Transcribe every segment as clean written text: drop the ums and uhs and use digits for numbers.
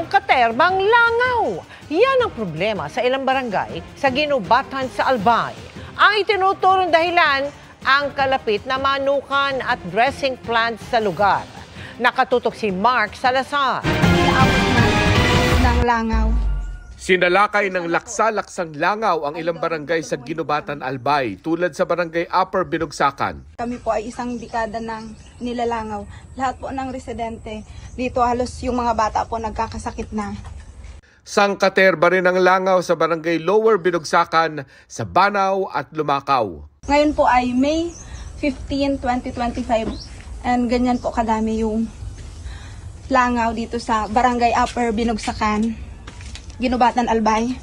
yung katerbang langaw. Yan ang problema sa ilang barangay sa ginubatan sa Albay. Ang itinuturong dahilan, ang kalapit na manukan at dressing plants sa lugar. Nakatutok si Mark Salazar. Ng langaw. Sinalakay ng laksa-laksang langaw ang ilang barangay sa Ginubatan, Albay, tulad sa barangay Upper Binugsakan. Kami po ay isang dekada ng nilalangaw. Lahat po ng residente dito, halos yung mga bata po nagkakasakit na. Sangkaterba rin ang langaw sa barangay Lower Binugsakan sa Banaw at Lumacao. Ngayon po ay May 15, 2025 and ganyan po kadami yung langaw dito sa barangay Upper Binugsakan, Ginubatan, Albay.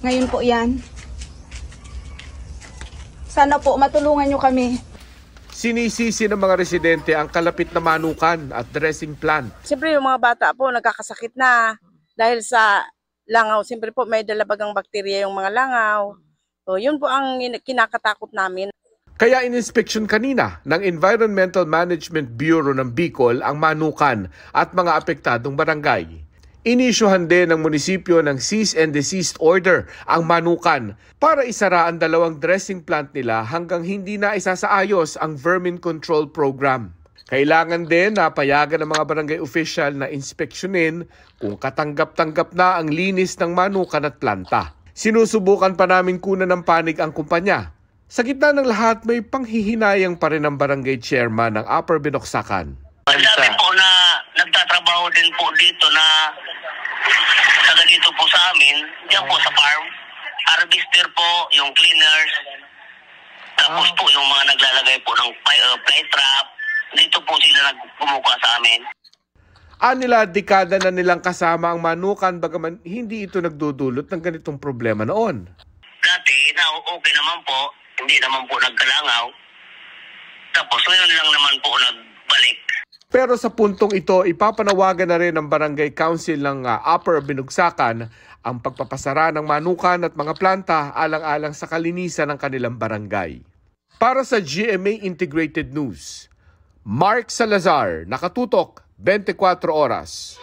Ngayon po yan. Sana po matulungan nyo kami. Sinisisi ng mga residente ang kalapit na manukan at dressing plant. Siyempre yung mga bata po nagkakasakit na dahil sa langaw. Siyempre po may dalabagang bakterya yung mga langaw. So yun po ang kinakatakot namin. Kaya ininspeksyon kanina ng Environmental Management Bureau ng Bicol ang manukan at mga apektadong barangay. Inisyuhan din ng munisipyo ng cease and desist order ang manukan para isara ang dalawang dressing plant nila hanggang hindi na isasaayos ang vermin control program. Kailangan din na payagan ng mga barangay official na inspeksyonin kung katanggap-tanggap na ang linis ng manukan at planta. Sinusubukan pa namin kunan ng panig ang kumpanya. Sa gitna ng lahat, may panghihinayang pa rin ang barangay chairman ng Upper Binoksakan. Sabi po na nagtatrabaho din po dito na taga dito po sa amin, diyan po sa farm. Harvester po, yung cleaners, tapos po yung mga naglalagay po ng fly trap. Dito po sila nagpumuka sa amin. Anila, dekada na nilang kasama ang manukan bagaman hindi ito nagdudulot ng ganitong problema noon. Dati, okay naman po. Hindi naman po nagkalangaw. Tapos ngayon lang naman po nagbalik. Pero sa puntong ito, ipapanawagan na rin ng Barangay Council ng Upper Binugsakan ang pagpapasara ng manukan at mga planta alang-alang sa kalinisan ng kanilang barangay. Para sa GMA Integrated News, Mark Salazar, nakatutok 24 oras.